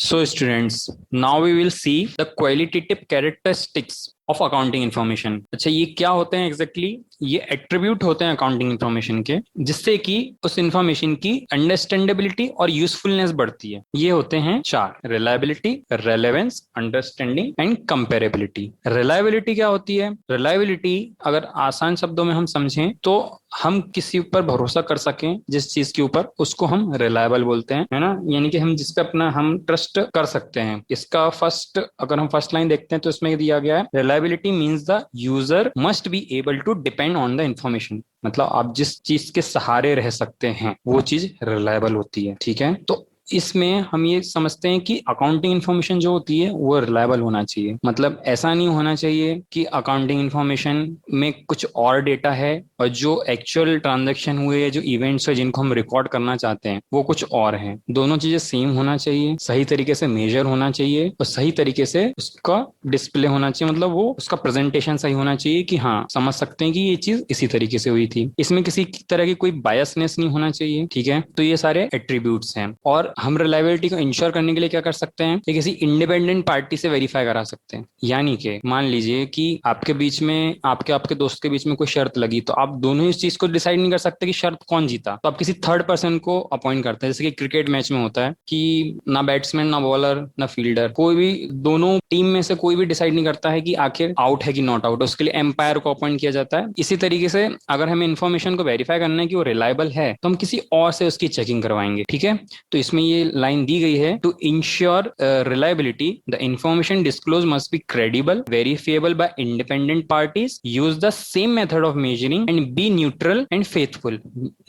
So students, now we will see the qualitative characteristics of accounting information. अच्छा, ये क्या होते हैं एग्जैक्टली ये एट्रीब्यूट होते हैं अकाउंटिंग इन्फॉर्मेशन के, जिससे कि उस इन्फॉर्मेशन की अंडरस्टैंडेबिलिटी और यूजफुलनेस बढ़ती है। ये होते हैं चार: reliability, relevance, understanding and comparability. Reliability क्या होती है? रिलायबिलिटी अगर आसान शब्दों में हम समझें तो हम किसी ऊपर भरोसा कर सकें जिस चीज के ऊपर, उसको हम रिलायबल बोलते हैं, है ना। यानी कि हम जिस पे अपना हम ट्रस्ट कर सकते हैं। इसका फर्स्ट, अगर हम फर्स्ट लाइन देखते हैं तो इसमें दिया गया है reliability means the user must be able to depend on the information. मतलब आप जिस चीज के सहारे रह सकते हैं वो चीज रिलायबल होती है। ठीक है, तो इसमें हम ये समझते हैं कि अकाउंटिंग इन्फॉर्मेशन जो होती है वो रिलायबल होना चाहिए। मतलब ऐसा नहीं होना चाहिए कि अकाउंटिंग इन्फॉर्मेशन में कुछ और डेटा है और जो एक्चुअल ट्रांजैक्शन हुए या जो इवेंट्स है जिनको हम रिकॉर्ड करना चाहते हैं वो कुछ और है। दोनों चीजें सेम होना चाहिए, सही तरीके से मेजर होना चाहिए और सही तरीके से उसका डिस्प्ले होना चाहिए। मतलब वो उसका प्रेजेंटेशन सही होना चाहिए कि हाँ, समझ सकते हैं कि ये चीज इसी तरीके से हुई थी। इसमें किसी तरह की कोई बायसनेस नहीं होना चाहिए। ठीक है, तो ये सारे एट्रीब्यूट्स हैं। और हम रिलायबिलिटी को इंश्योर करने के लिए क्या कर सकते हैं कि किसी इंडिपेंडेंट पार्टी से वेरीफाई करा सकते हैं। यानी कि मान लीजिए कि आपके बीच में, आपके आपके दोस्त के बीच में कोई शर्त लगी, तो आप दोनों इस चीज को डिसाइड नहीं कर सकते कि शर्त कौन जीता, तो आप किसी थर्ड पर्सन को अपॉइंट करते हैं। जैसे कि क्रिकेट मैच में होता है कि ना बैट्समैन, ना बॉलर, ना फील्डर, कोई भी दोनों टीम में से कोई भी डिसाइड नहीं करता है कि आखिर आउट है कि नॉट आउट। उसके लिए एम्पायर को अपॉइंट किया जाता है। इसी तरीके से अगर हमें इन्फॉर्मेशन को वेरीफाई करना है कि वो रिलायबल है तो हम किसी और से उसकी चेकिंग करवाएंगे। ठीक है, तो इसमें ये लाइन दी गई है, to ensure reliability the information disclose must be credible, verifiable by independent parties, use the same method of measuring and be neutral and faithful.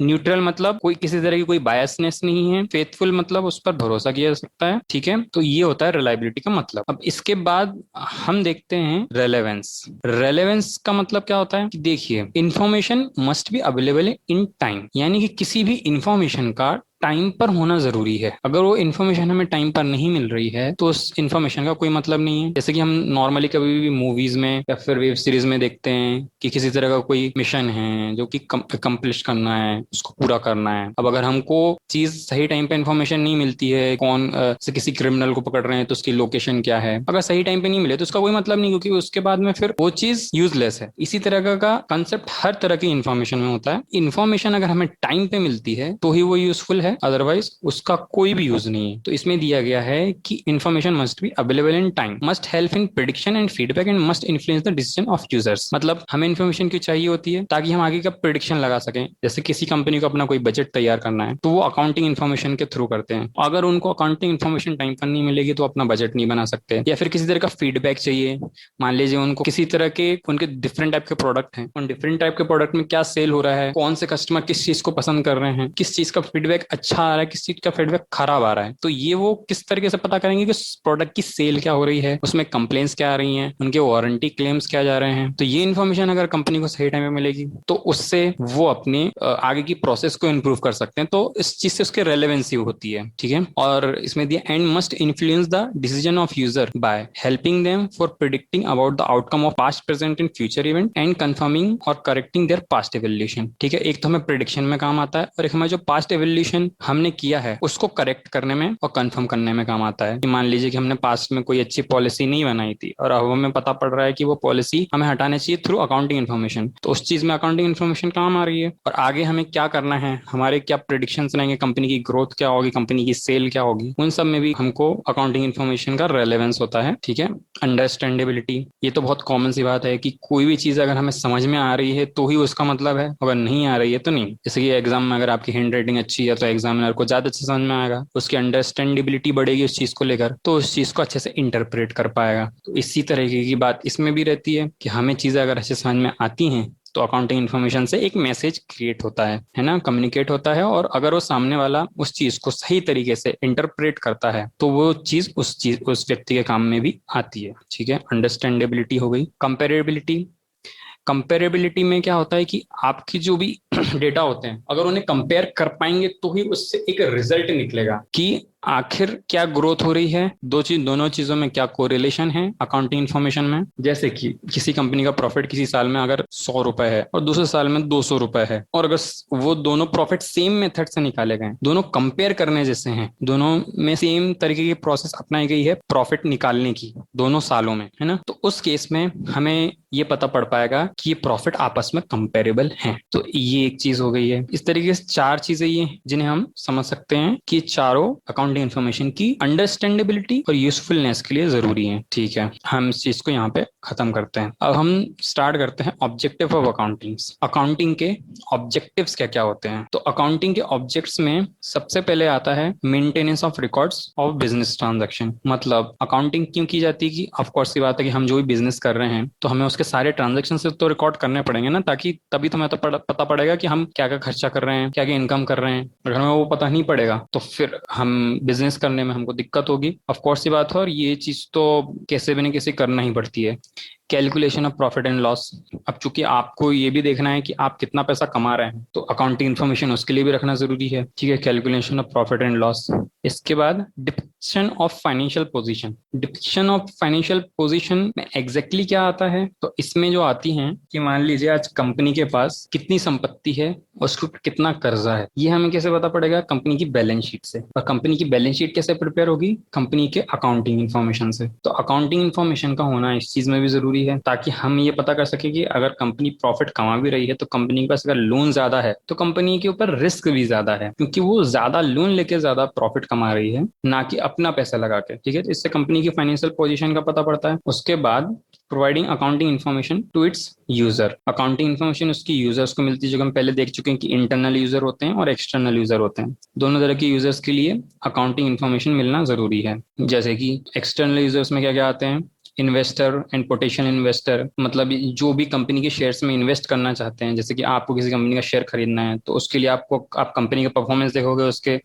Neutral मतलब कोई किसी तरह की कोई बायसनेस नहीं है, फेथफुल मतलब उस पर भरोसा किया जा सकता है। ठीक है, तो ये होता है रिलायबिलिटी का मतलब। अब इसके बाद हम देखते हैं रेलेवेंस। रेलेवेंस का मतलब क्या होता है कि देखिए, information must be available in time. यानी कि किसी भी इंफॉर्मेशन का टाइम पर होना जरूरी है। अगर वो इन्फॉर्मेशन हमें टाइम पर नहीं मिल रही है तो उस इन्फॉर्मेशन का कोई मतलब नहीं है। जैसे कि हम नॉर्मली कभी भी मूवीज में या फिर वेब सीरीज में देखते हैं कि किसी तरह का कोई मिशन है जो कि कंप्लीट करना है, उसको पूरा करना है। अब अगर हमको चीज सही टाइम पे इन्फॉर्मेशन नहीं मिलती है, कौन से किसी क्रिमिनल को पकड़ रहे हैं तो उसकी लोकेशन क्या है, अगर सही टाइम पे नहीं मिले तो उसका कोई मतलब नहीं, क्योंकि उसके बाद में फिर वो चीज यूजलेस है। इसी तरह का कंसेप्ट हर तरह की इन्फॉर्मेशन में होता है। इन्फॉर्मेशन अगर हमें टाइम पे मिलती है तो ही वो यूजफुल है, अदरवाइज उसका कोई भी यूज नहीं है। तो इसमें दिया गया है कि information must be available in time, must help in prediction and feedback and must influence the decision of users. मतलब हमें इन्फॉर्मेशन क्यों चाहिए होती है? ताकि हम आगे का प्रिडिक्शन लगा सकें। जैसे किसी कंपनी को अपना कोई बजट तैयार करना है तो वो अकाउंटिंग इन्फॉर्मेशन के थ्रू करते हैं। अगर उनको अकाउंटिंग इन्फॉर्मेशन टाइम पर नहीं मिलेगी तो अपना बजट नहीं बना सकते। या फिर किसी तरह का फीडबैक चाहिए, मान लीजिए उनको किसी तरह के, उनके डिफरेंट टाइप के प्रोडक्ट हैं, उन डिफरेंट टाइप के प्रोडक्ट में क्या सेल हो रहा है, कौन से कस्टमर किस चीज को पसंद कर रहे हैं, किस चीज का फीडबैक अच्छा आ रहा है, किस चीज का फीडबैक खराब आ रहा है, तो ये वो किस तरीके से पता करेंगे कि उस प्रोडक्ट की सेल क्या हो रही है, उसमें कंप्लेंट्स क्या आ रही हैं, उनके वारंटी क्लेम्स क्या जा रहे हैं। तो ये इन्फॉर्मेशन अगर कंपनी को सही टाइम में मिलेगी तो उससे वो अपने आगे की प्रोसेस को इंप्रूव कर सकते हैं। तो इस चीज से उसके रेलेवेंसी होती है। ठीक है, और इसमें दिया and must influence the decision of user by helping them for predicting about the outcome of past, present and future event and confirming or correcting their past evolution. ठीक है, एक तो हमें प्रिडिक्शन में काम आता है और एक हमें जो पास्ट एवोल्यूशन हमने किया है उसको करेक्ट करने में और कंफर्म करने में काम आता है। कि मान लीजिए कि हमने पास्ट में कोई अच्छी पॉलिसी नहीं बनाई थी और अब हमें पता पड़ रहा है कि वो पॉलिसी हमें हटानी चाहिए थ्रू अकाउंटिंग इन्फॉर्मेशन, तो उस चीज में अकाउंटिंग इन्फॉर्मेशन काम आ रही है। और आगे हमें क्या करना है, हमारे क्या प्रिडिक्शंस रहेंगे, कंपनी की ग्रोथ क्या होगी, कंपनी की सेल क्या होगी, उन सब में भी हमको अकाउंटिंग इन्फॉर्मेशन का रेलेवेंस होता है। ठीक है, अंडरस्टैंडेबिलिटी, ये तो बहुत कॉमन सी बात है कि कोई भी चीज अगर हमें समझ में आ रही है तो ही उसका मतलब है, अगर नहीं आ रही है तो नहीं। जैसे कि एग्जाम में अगर आपकी हैंड राइटिंग अच्छी है तो एग्जामिनर को ज्यादा अच्छे समझ में आएगा, उसकी अंडरस्टैंडेबिलिटी बढ़ेगी उस चीज को लेकर, तो उस चीज को अच्छे से इंटरप्रेट कर पाएगा। तो इसी तरीके की बात इसमें भी रहती है कि हमें चीजें अगर अच्छे समझ में आती हैं तो अकाउंटिंग इन्फॉर्मेशन से एक मैसेज क्रिएट होता है ना, कम्युनिकेट होता है। और अगर वो सामने वाला उस चीज को सही तरीके से इंटरप्रेट करता है तो वो चीज उस व्यक्ति के काम में भी आती है। ठीक है, अंडरस्टैंडेबिलिटी हो गई। कंपेरेबिलिटी, कंपेरेबिलिटी में क्या होता है कि आपकी जो भी डेटा होते हैं अगर उन्हें कंपेयर कर पाएंगे तो ही उससे एक रिजल्ट निकलेगा कि आखिर क्या ग्रोथ हो रही है, दोनों चीजों में क्या कोरिलेशन है अकाउंटिंग इन्फॉर्मेशन में। जैसे कि किसी कंपनी का प्रॉफिट किसी साल में अगर 100 रुपए है और दूसरे साल में 200 रुपए है, और अगर वो दोनों प्रॉफिट सेम मेथड से निकाले गए, दोनों कंपेयर करने जैसे हैं, दोनों में सेम तरीके की प्रोसेस अपनाई गई है प्रॉफिट निकालने की दोनों सालों में, है ना, तो उस केस में हमें ये पता पड़ पाएगा कि ये प्रॉफिट आपस में कंपेरेबल हैं। तो ये एक चीज हो गई है। इस तरीके से चार चीजें ये जिन्हें हम समझ सकते हैं कि चारों अकाउंटिंग इन्फॉर्मेशन की अंडरस्टैंडेबिलिटी और यूजफुलनेस के लिए जरूरी है। ठीक है, हम इस चीज को यहाँ पे खत्म करते हैं। अब हम स्टार्ट करते हैं ऑब्जेक्टिव ऑफ अकाउंटिंग। अकाउंटिंग के ऑब्जेक्टिव्स क्या क्या होते हैं। तो अकाउंटिंग के ऑब्जेक्ट्स में सबसे पहले आता है maintenance of records of business transaction. मतलब अकाउंटिंग क्यों की जाती है कि ऑफ कोर्स की बात है कि हम जो भी बिजनेस कर रहे हैं तो हमें उसके सारे ट्रांजैक्शन से तो रिकॉर्ड करने पड़ेंगे ना, ताकि तभी तो हमें तो पता पड़ेगा कि हम क्या क्या खर्चा कर रहे हैं, क्या क्या इनकम कर रहे हैं। अगर हमें वो पता नहीं पड़ेगा तो फिर हम बिजनेस करने में हमको दिक्कत होगी। ऑफ कोर्स की बात है, और ये चीज तो कैसे भी नहीं कैसे करना ही पड़ती है। Calculation of profit and loss. अब चूंकि आपको ये भी देखना है कि आप कितना पैसा कमा रहे हैं तो अकाउंटिंग इन्फॉर्मेशन उसके लिए भी रखना जरूरी है। ठीक है, calculation of profit and loss. इसके बाद depiction of financial position. Depiction of financial position में एग्जैक्टली क्या आता है, तो इसमें जो आती है कि मान लीजिए आज कंपनी के पास कितनी संपत्ति है और उसको कितना कर्जा है, ये हमें कैसे पता पड़ेगा, कंपनी की बैलेंस शीट से। और कंपनी की बैलेंस शीट कैसे प्रिपेयर होगी, कंपनी के अकाउंटिंग इन्फॉर्मेशन से। तो अकाउंटिंग इन्फॉर्मेशन का होना इस चीज में भी जरूरी है ताकि हम ये पता कर सके कि अगर कंपनी प्रॉफिट कमा भी रही है तो कंपनी के पास अगर लोन ज्यादा है तो कंपनी के ऊपर रिस्क भी ज्यादा है, क्योंकि वो ज्यादा लोन लेके ज्यादा प्रॉफिट कमा रही है ना कि अपना पैसा लगा के। ठीक है, तो इससे कंपनी की फाइनेंशियल पोजीशन का पता पड़ता है। उसके बाद providing accounting information to its user. Accounting information उसकी यूजर्स को मिलती है, जो हम पहले देख चुके हैं कि इंटरनल यूजर होते हैं और एक्सटर्नल यूजर होते हैं। दोनों तरह के यूजर्स के लिए अकाउंटिंग इन्फॉर्मेशन मिलना जरूरी है। जैसे कि एक्सटर्नल यूजर्स में क्या क्या आते हैं, इन्वेस्टर एंड पोटेंशियल इन्वेस्टर। मतलब जो भी कंपनी के शेयर्स में इन्वेस्ट करना चाहते हैं, जैसे कि आपको किसी कंपनी का शेयर खरीदना है तो उसके लिए आप कंपनी का परफॉर्मेंस देखोगे उसके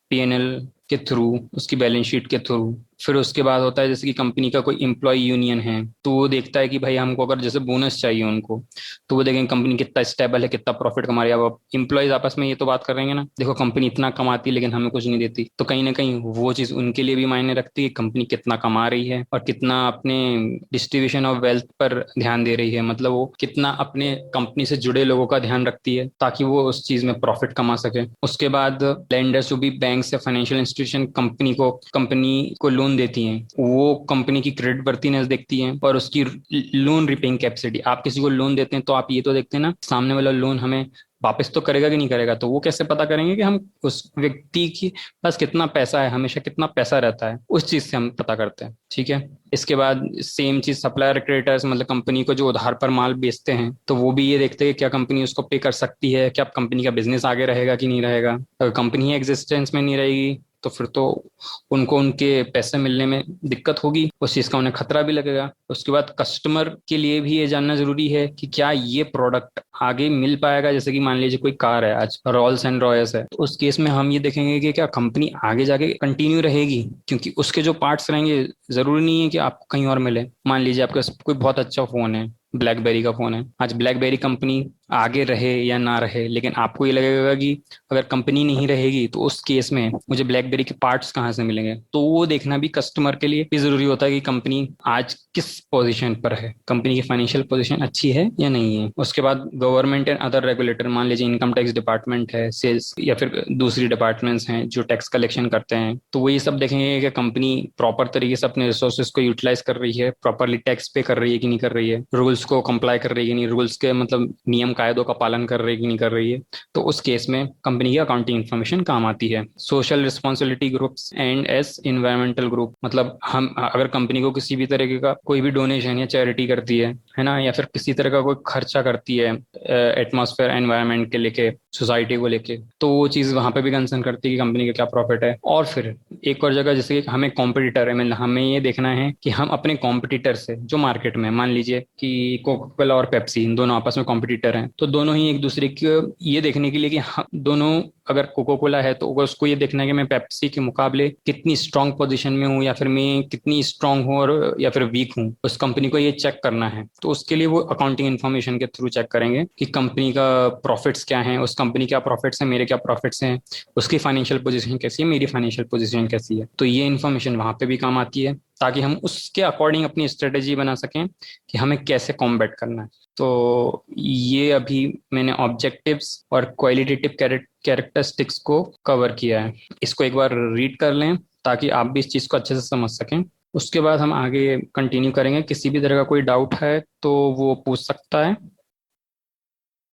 पीएनएल के थ्रू, उसकी बैलेंस शीट के थ्रू। फिर उसके बाद होता है जैसे कि कंपनी का कोई एम्प्लॉय यूनियन है तो वो देखता है कि भाई हमको अगर जैसे बोनस चाहिए उनको, तो वो देखेंगे कंपनी कितना स्टेबल है, कितना प्रॉफिट कमा रही है। अब एम्प्लॉयज आपस में ये तो बात कर रहे हैं ना, देखो कंपनी इतना कमाती है लेकिन हमें कुछ नहीं देती, तो कहीं ना कहीं वो चीज उनके लिए भी मायने रखती है, कंपनी कितना कमा रही है और कितना अपने डिस्ट्रीब्यूशन ऑफ वेल्थ पर ध्यान दे रही है। मतलब वो कितना अपने कंपनी से जुड़े लोगों का ध्यान रखती है ताकि वो उस चीज में प्रॉफिट कमा सके। उसके बाद लेंडर्स, जो भी बैंक या फाइनेंशियल इंस्टीट्यूशन कंपनी को लोन देती हैं, वो कंपनी की क्रेडिट वर्थिनेस देखती हैं और उसकी लोन रिपेइंग कैपेसिटी। आप किसी को लोन देते हैं तो आप ये तो देखते हैं ना सामने वाला लोन हमें वापस तो करेगा कि नहीं करेगा, तो वो कैसे पता करेंगे कि हम उस व्यक्ति की पास कितना पैसा है, हमेशा कितना पैसा रहता है, उस चीज से हम पता करते हैं। ठीक है, इसके बाद सेम चीज सप्लायर क्रेडिटर्स, मतलब कंपनी को जो उधार पर माल बेचते हैं तो वो भी ये देखते हैं कि क्या कंपनी उसको पे कर सकती है, क्या कंपनी का बिजनेस आगे रहेगा कि नहीं रहेगा। अगर कंपनी एग्जिस्टेंस में नहीं रहेगी तो फिर तो उनको उनके पैसे मिलने में दिक्कत होगी, उस चीज का उन्हें खतरा भी लगेगा। उसके बाद कस्टमर के लिए भी ये जानना जरूरी है कि क्या ये प्रोडक्ट आगे मिल पाएगा। जैसे कि मान लीजिए कोई कार है आज रॉल्स एंड रॉयस है, तो उस केस में हम ये देखेंगे कि क्या कंपनी आगे जाके कंटिन्यू रहेगी, क्योंकि उसके जो पार्ट्स रहेंगे जरूरी नहीं है कि आपको कहीं और मिले। मान लीजिए आपके पास कोई बहुत अच्छा फोन है, ब्लैकबेरी का फोन है, आज ब्लैकबेरी कंपनी आगे रहे या ना रहे, लेकिन आपको ये लगेगा कि अगर कंपनी नहीं रहेगी तो उस केस में मुझे ब्लैकबेरी के पार्ट्स कहाँ से मिलेंगे। तो वो देखना भी कस्टमर के लिए भी जरूरी होता है कि कंपनी आज किस पोजीशन पर है, कंपनी की फाइनेंशियल पोजीशन अच्छी है या नहीं है। उसके बाद गवर्नमेंट एंड अदर रेगुलेटर, मान लीजिए इनकम टैक्स डिपार्टमेंट है, सेल्स या फिर दूसरी डिपार्टमेंट्स हैं जो टैक्स कलेक्शन करते हैं, तो वो ये सब देखेंगे कि कंपनी प्रॉपर तरीके से अपने रिसोर्सेज को यूटिलाइज कर रही है, प्रॉपरली टैक्स पे कर रही है कि नहीं कर रही है, रूल्स को कंप्लाई कर रही है कि नहीं, रूल्स के मतलब नियम कायदों का पालन कर रही है कि नहीं कर रही है। तो उस केस में कंपनी की अकाउंटिंग इन्फॉर्मेशन काम आती है। Social responsibility groups and S environmental group, मतलब हम अगर कंपनी को किसी भी तरीके का कोई भी डोनेशन या चैरिटी करती है ना, या फिर किसी तरह का कोई खर्चा करती है एटमॉस्फेयर एनवायरमेंट के लेके, सोसाइटी को लेके, तो वो चीज वहां पे भी कंसर्न करती है कि कंपनी का क्या प्रॉफिट है। और फिर एक और जगह जैसे कि हमें कॉम्पिटिटर है, मतलब हमें ये देखना है कि हम अपने कॉम्पिटिटर से जो मार्केट में, मान लीजिए कि कोका कोला और पेप्सी दोनों आपस में कॉम्पिटिटर हैं, तो दोनों ही एक दूसरे को ये देखने के लिए कि दोनों, अगर कोको कोला है तो उसको ये देखना है कि मैं पेप्सी के मुकाबले कितनी स्ट्रांग पोजीशन में हूँ, या फिर मैं कितनी स्ट्रांग हूँ और या फिर वीक हूँ, उस कंपनी को ये चेक करना है। तो उसके लिए वो अकाउंटिंग इन्फॉर्मेशन के थ्रू चेक करेंगे कि कंपनी का प्रॉफिट्स क्या है, उस कंपनी क्या प्रॉफिट्स है, मेरे क्या प्रॉफिट्स हैं, उसकी फाइनेंशियल पोजीशन कैसी है, मेरी फाइनेंशियल पोजीशन कैसी है। तो ये इन्फॉर्मेशन वहां पे भी काम आती है, ताकि हम उसके अकॉर्डिंग अपनी स्ट्रेटेजी बना सकें कि हमें कैसे कॉम्बैट करना है। तो ये अभी मैंने ऑब्जेक्टिव्स और क्वालिटेटिव कैरेक्टरिस्टिक्स को कवर किया है। इसको एक बार रीड कर लें ताकि आप भी इस चीज़ को अच्छे से समझ सकें। उसके बाद हम आगे कंटिन्यू करेंगे। किसी भी तरह का कोई डाउट है तो वो पूछ सकता है।